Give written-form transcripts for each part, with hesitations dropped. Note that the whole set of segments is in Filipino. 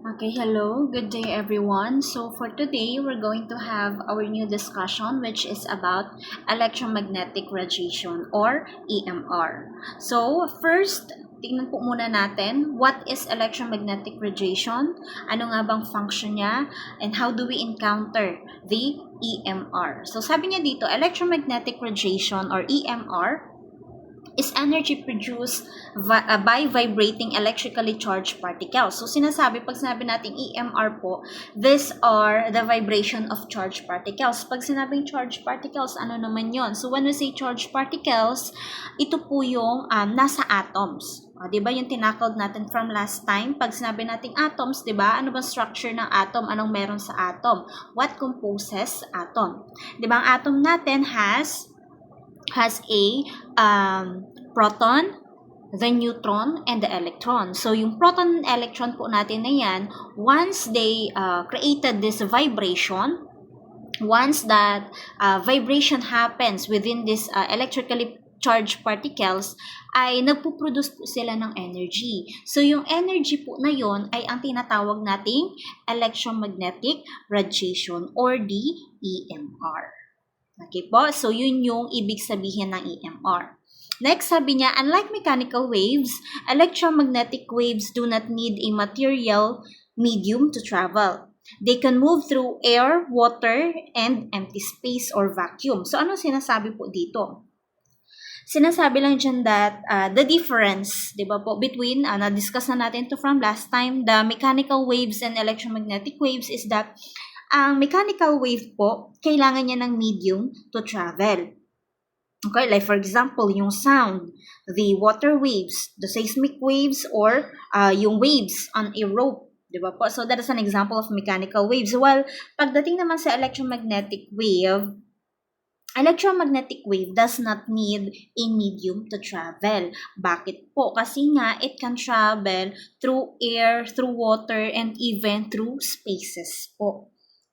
Okay, hello, good day everyone. So for today, we're going to have our new discussion which is about electromagnetic radiation or EMR. So first, tingnan po muna natin what is electromagnetic radiation, ano nga bang function niya, and how do we encounter the EMR. So sabi niya dito, electromagnetic radiation or EMR is energy produced by vibrating electrically charged particles. So, pag sinabi natin EMR po, these are the vibration of charged particles. Pag sinabing charged particles, ano naman yon? So, when we say charged particles, ito po yung nasa atoms. Diba yung tinakod natin from last time? Pag sinabi natin atoms, diba? Ano ba structure ng atom? Anong meron sa atom? What composes atom? Diba ang atom natin has a proton, the neutron, and the electron. So, yung proton and electron po natin na yan, once they created this vibration, once that vibration happens within this electrically charged particles, ay nagpo-produce po sila ng energy. So, yung energy po na yon ay ang tinatawag nating electromagnetic radiation or the EMR. Okay po? So, yun yung ibig sabihin ng EMR. Next, sabi niya, unlike mechanical waves, electromagnetic waves do not need a material medium to travel. They can move through air, water, and empty space or vacuum. So, ano sinasabi po dito? Sinasabi lang dyan that the difference, di ba po, between, na-discuss na natin to from last time, the mechanical waves and electromagnetic waves is that ang mechanical wave po, kailangan niya ng medium to travel. Okay, like for example, yung sound, the water waves, the seismic waves, or yung waves on a rope. Diba po? So that is an example of mechanical waves. Well, pagdating naman sa electromagnetic wave does not need a medium to travel. Bakit po? Kasi nga, it can travel through air, through water, and even through spaces po.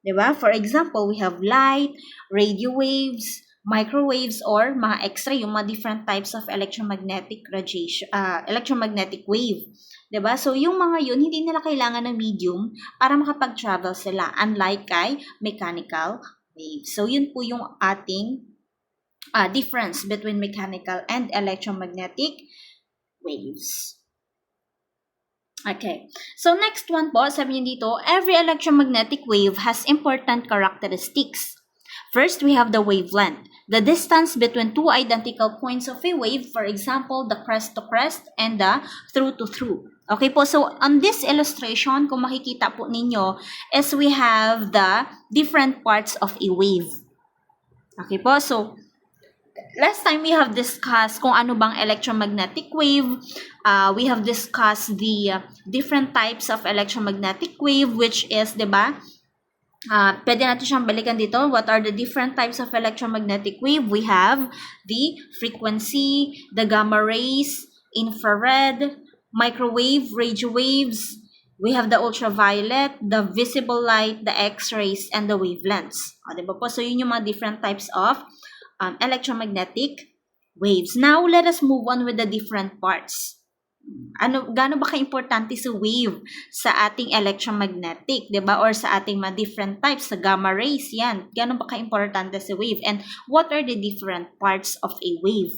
Diba? For example, we have light, radio waves, microwaves, or mga X-ray, yung mga different types of electromagnetic radiation, electromagnetic wave. Diba? So, yung mga yun, hindi nila kailangan ng medium para makapag-travel sila, unlike kay mechanical waves. So, yun po yung ating difference between mechanical and electromagnetic waves. Okay. So, next one po, sabi niyo dito, every electromagnetic wave has important characteristics. First, we have the wavelength, the distance between two identical points of a wave, for example, the crest to crest and the through to through. Okay po, so on this illustration, kung makikita po ninyo, is we have the different parts of a wave. Okay po, so last time we have discussed kung ano bang electromagnetic wave. We have discussed the different types of electromagnetic wave, which is, diba, pwede natin siyang balikan dito. What are the different types of electromagnetic wave? We have the frequency, the gamma rays, infrared, microwave, radio waves. We have the ultraviolet, the visible light, the X-rays, and the wavelengths. Diba po? So, yun yung mga different types of electromagnetic waves. Now, let us move on with the different parts. Gaano ba ka-importante sa wave sa ating electromagnetic, 'di ba? Or sa ating mga different types sa gamma rays, yan. Gaano ba ka-importante sa wave, and what are the different parts of a wave?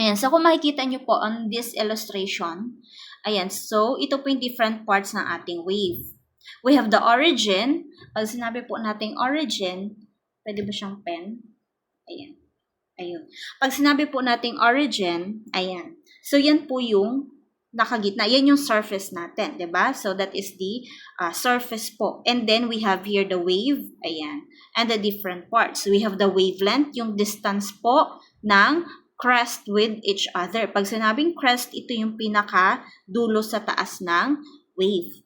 Ayan, so kung makikita nyo po on this illustration, ayan, so ito po yung different parts ng ating wave. We have the origin. Pag sinabi po nating origin, pwede ba siyang pen? Ayan. Ayun. Pag sinabi po nating origin, ayan. So, yan po yung nakagitna. Yan yung surface natin, diba? So, that is the surface po. And then, we have here the wave, ayan. And the different parts. So, we have the wavelength, yung distance po ng crest with each other. Pag sinabing crest, ito yung pinaka-dulo sa taas ng wave.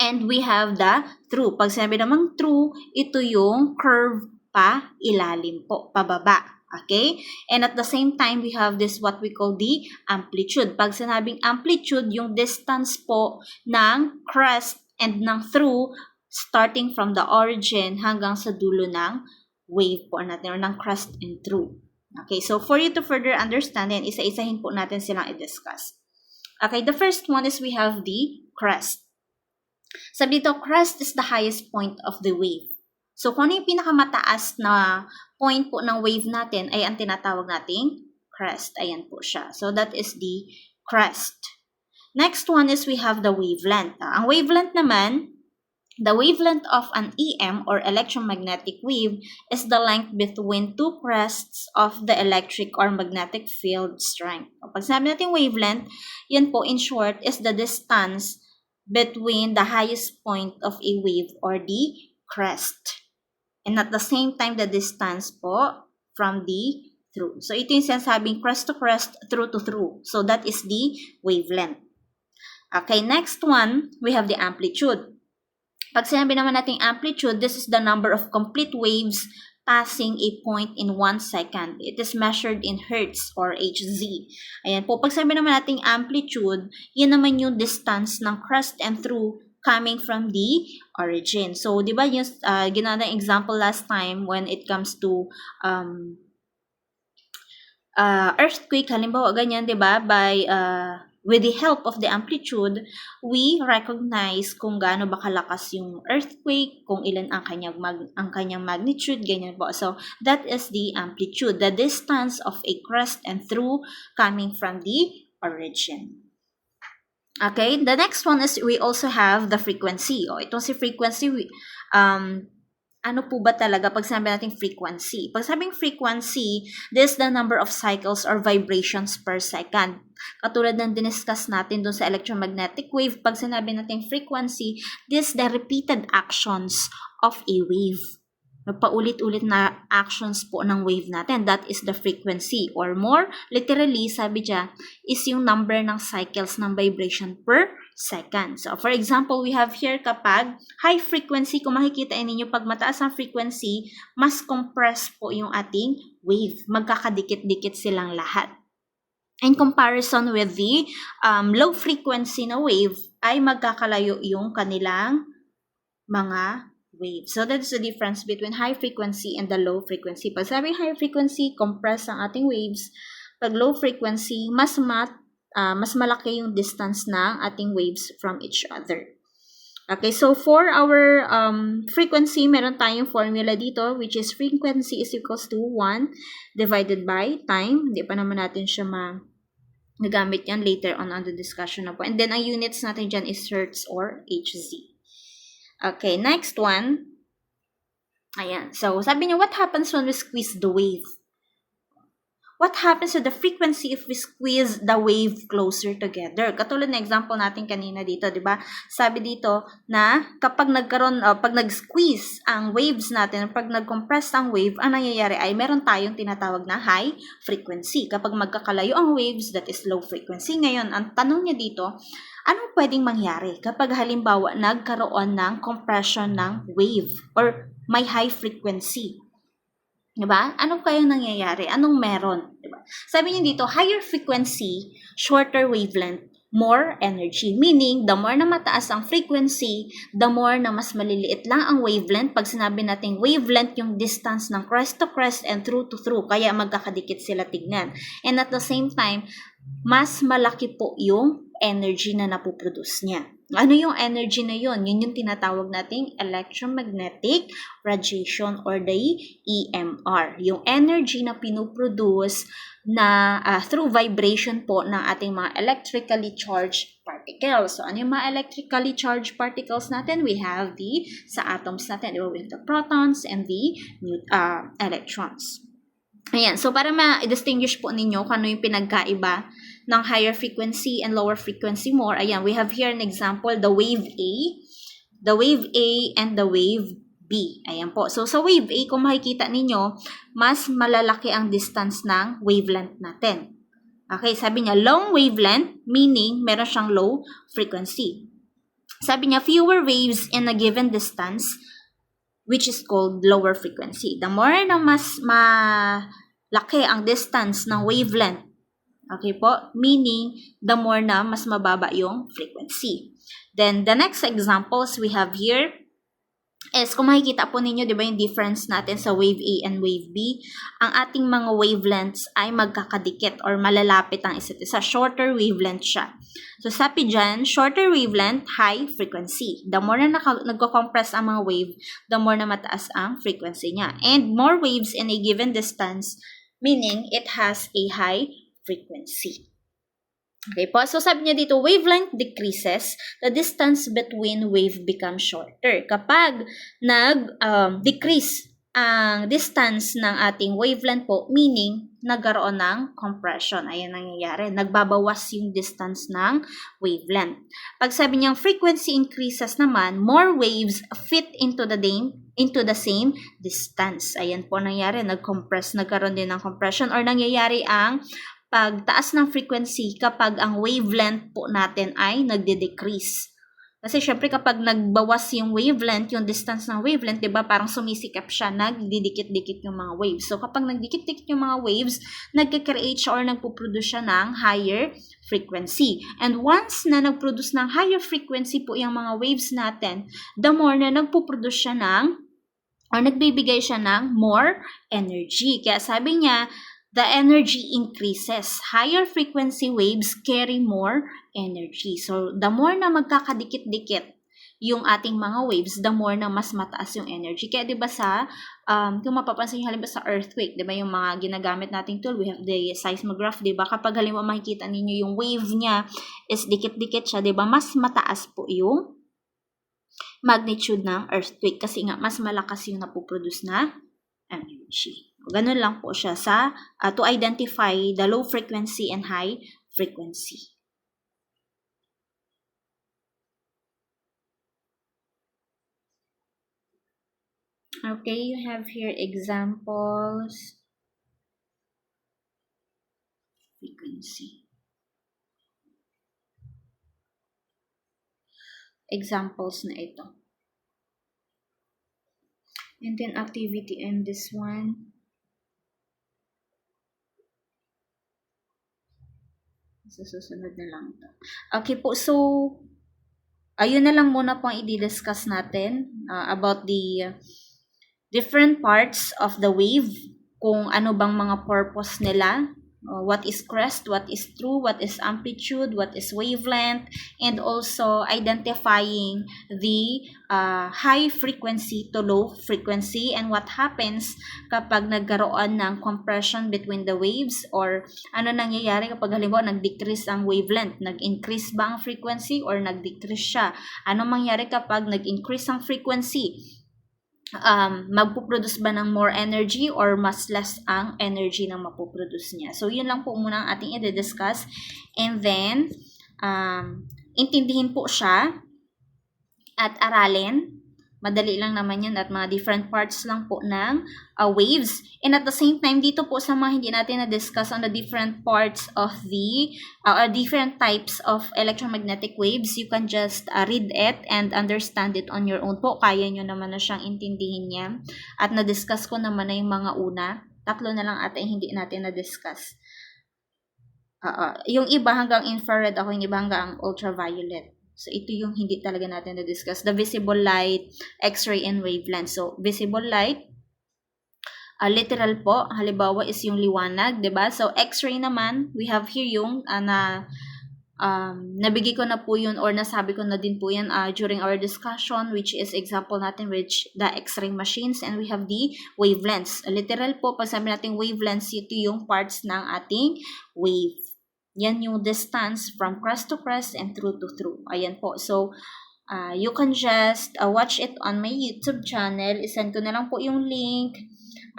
And we have the through. Pag sinabi namang through, ito yung curve pa ilalim po, pababa. Okay? And at the same time, we have this what we call the amplitude. Pag sinabing amplitude, yung distance po ng crest and ng through starting from the origin hanggang sa dulo ng wave po natin or ng crest and through. Okay, so for you to further understand, yan, isa-isahin po natin silang i-discuss. Okay, the first one is we have the crest. Sabi dito, crest is the highest point of the wave. So, kung ano yung pinakamataas na point po ng wave natin ay ang tinatawag nating crest. Ayan po siya. So, that is the crest. Next one is we have the wavelength. Ang wavelength naman, the wavelength of an EM or electromagnetic wave is the length between two crests of the electric or magnetic field strength. Pag sabi natin wavelength, yan po in short is the distance between the highest point of a wave or the crest. And at the same time, the distance po from the through. So, ito yung sinasabing crest to crest, through to through. So, that is the wavelength. Okay, next one, we have the amplitude. Pag sinabi naman natin amplitude, this is the number of complete waves passing a point in 1 second. It is measured in hertz or Hz. Ayan po, pag sinabi naman natin amplitude, yun naman yung distance ng crest and through coming from the origin. So, di ba yung ginawa ng example last time when it comes to earthquake, halimbawa ganyan, di ba, by with the help of the amplitude, we recognize kung gaano ba kalakas yung earthquake, kung ilan ang kanyang magnitude, ganyan po. So, that is the amplitude, the distance of a crest and through coming from the origin. Okay, the next one is we also have the frequency. Itong si frequency, ano po ba talaga pag sabi natin frequency? Pag sabing frequency, this is the number of cycles or vibrations per second. Katulad ng diniscuss natin dun sa electromagnetic wave, pag sinabi natin frequency, this is the repeated actions of a wave. Paulit-ulit na actions po ng wave natin. That is the frequency. Or more, literally, sabi dyan, is yung number ng cycles ng vibration per second. So, for example, we have here kapag high frequency, kung makikita ninyo, pag mataas ang frequency, mas compress po yung ating wave. Magkakadikit-dikit silang lahat. In comparison with the low frequency na wave, ay magkakalayo yung kanilang mga wave. So, that's the difference between high frequency and the low frequency. Pag sabi high frequency, compress ang ating waves. Pag low frequency, mas malaki yung distance ng ating waves from each other. Okay, so for our frequency, meron tayong formula dito, which is frequency is equals to 1 divided by time. Hindi pa naman natin siya nagamit yan later on the discussion na po. And then, ang units natin dyan is hertz or Hz. Okay, next one. Ayan. So, sabi niya, what happens when we squeeze the wave? What happens to the frequency if we squeeze the wave closer together? Katulad na example natin kanina dito, di ba? Sabi dito na kapag pag nag-squeeze ang waves natin, pag nag-compress ang wave, ang nangyayari ay meron tayong tinatawag na high frequency. Kapag magkakalayo ang waves, that is low frequency. Ngayon, ang tanong niya dito, anong pwedeng mangyari kapag halimbawa nagkaroon ng compression ng wave or may high frequency? Diba? Ano kayang nangyayari? Anong meron? Diba? Sabi niya dito, higher frequency, shorter wavelength, more energy. Meaning, the more na mataas ang frequency, the more na mas maliliit lang ang wavelength. Pag sinabi natin wavelength, yung distance ng crest to crest and through to through. Kaya magkakadikit sila tignan. And at the same time, mas malaki po yung energy na napoproduce niya. Ano yung energy na yun? Yun yung tinatawag nating electromagnetic radiation or the EMR. Yung energy na pinoproduce na through vibration po ng ating mga electrically charged particles. So, ano yung mga electrically charged particles natin? We have sa atoms natin, we have the protons and the electrons. Ayan, so para ma-distinguish po ninyo kung ano yung pinagkaiba ng higher frequency and lower frequency more, ayan, we have here an example, the wave A and the wave B. Ayan po. So, sa wave A, kung makikita ninyo, mas malalaki ang distance ng wavelength natin. Okay, sabi niya, long wavelength, meaning meron siyang low frequency. Sabi niya, fewer waves in a given distance, which is called lower frequency. The more na mas malaki ang distance ng wavelength, okay po, meaning the more na mas mababa yung frequency. Then, the next examples we have here, is kung makikita po ninyo, di ba yung difference natin sa wave A and wave B, ang ating mga wavelengths ay magkakadikit or malalapit ang isa't isa. Shorter wavelength siya. So sabi dyan, shorter wavelength, high frequency. The more na nagko-compress ang mga wave, the more na mataas ang frequency niya. And more waves in a given distance, meaning it has a high frequency. Okay po, so sabi niya dito, wavelength decreases, the distance between wave becomes shorter. Kapag nag-decrease ang distance ng ating wavelength po, meaning nagkaroon ng compression. Ayan nangyayari, nagbabawas yung distance ng wavelength. Pag sabi niyang frequency increases naman, more waves fit into the same distance. Ayan po nangyayari, nag-compress, nagkaroon din ng compression or nangyayari ang pagtaas ng frequency kapag ang wavelength po natin ay nagde-decrease. Kasi syempre kapag nagbawas yung wavelength, yung distance ng wavelength, di ba parang sumisikap siya, nagdidikit-dikit yung mga waves. So kapag nagdikit-dikit yung mga waves, nagka-create siya or nagpo-produce siya ng higher frequency. And once na nag-produce ng higher frequency po yung mga waves natin, the more na nagpo-produce siya ng or nagbibigay siya ng more energy. Kaya sabi niya, the energy increases. Higher frequency waves carry more energy. So, the more na magkakadikit-dikit yung ating mga waves, the more na mas mataas yung energy. Kaya 'di ba sa kung mapapansin niyo halimbawa sa earthquake, 'di ba yung mga ginagamit nating tool, we have the seismograph, 'di ba? Kapag halimbawa makikita ninyo yung wave niya is dikit-dikit siya, 'di ba? Mas mataas po yung magnitude ng earthquake kasi nga mas malakas yung napoproduce na energy. Ganun lang po siya sa to identify the low frequency and high frequency. Okay, you have here examples. Frequency. Examples na ito. And then activity and this one. Susunod na lang ito. Okay po, so ayun na lang muna po ang i-discuss natin about the different parts of the wave, kung ano bang mga purpose nila, what is crest, what is true, what is amplitude, what is wavelength, and also identifying the high frequency to low frequency and what happens kapag nagkaroon ng compression between the waves or ano nangyayari kapag halimbawa nag-decrease ang wavelength, nag-increase ba ang frequency or nag-decrease siya, ano mangyayari kapag nag-increase ang frequency, magpuproduce ba ng more energy or mas less ang energy na mapuproduce niya. So, yun lang po muna ang ating i-discuss. And then, intindihin po siya at aralin. Madali lang naman yan at mga different parts lang po ng waves. And at the same time, dito po sa mga hindi natin na-discuss on the different parts of the different types of electromagnetic waves, you can just read it and understand it on your own po. Kaya nyo naman na siyang intindihin niya. At na-discuss ko naman na yung mga una. Tatlo na lang ata hindi natin na-discuss. Yung iba hanggang infrared ako, yung iba hanggang ultraviolet. So, ito yung hindi talaga natin na-discuss. The visible light, X-ray, and wavelength. So, visible light, literal po, halimbawa is yung liwanag, 'di ba? So, X-ray naman, we have here yung nabigay ko na po yun or nasabi ko na din po yan during our discussion, which is example natin which the X-ray machines, and we have the wavelengths. Literal po, pag sabi natin wavelengths, ito yung parts ng ating wave. Yan yung distance from crest to crest and through to through. Ayan po. So, you can just watch it on my YouTube channel. Isend ko na lang po yung link.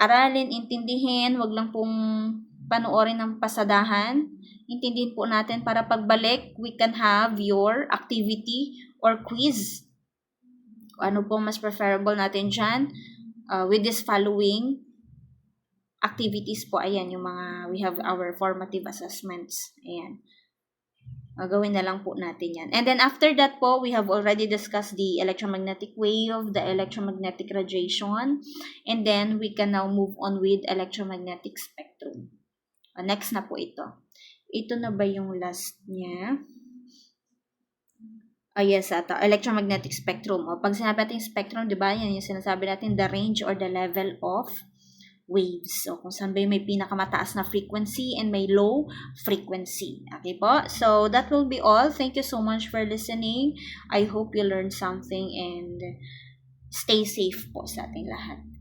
Aralin, intindihin. Wag lang pong panoorin ng pasadahan. Intindihin po natin para pagbalik, we can have your activity or quiz. Ano po mas preferable natin dyan? With this following activities po, ayan, yung mga, we have our formative assessments. Ayan. Gawin na lang po natin yan. And then after that po, we have already discussed the electromagnetic wave, the electromagnetic radiation, and then we can now move on with electromagnetic spectrum. Next na po ito. Ito na ba yung last niya? Yes, electromagnetic spectrum. O, pag sinabi natin spectrum, di ba, yan yung sinasabi natin, the range or the level of waves. So, kung saan ba yung may pinakamataas na frequency and may low frequency. Okay po? So, that will be all. Thank you so much for listening. I hope you learned something and stay safe po sa ating lahat.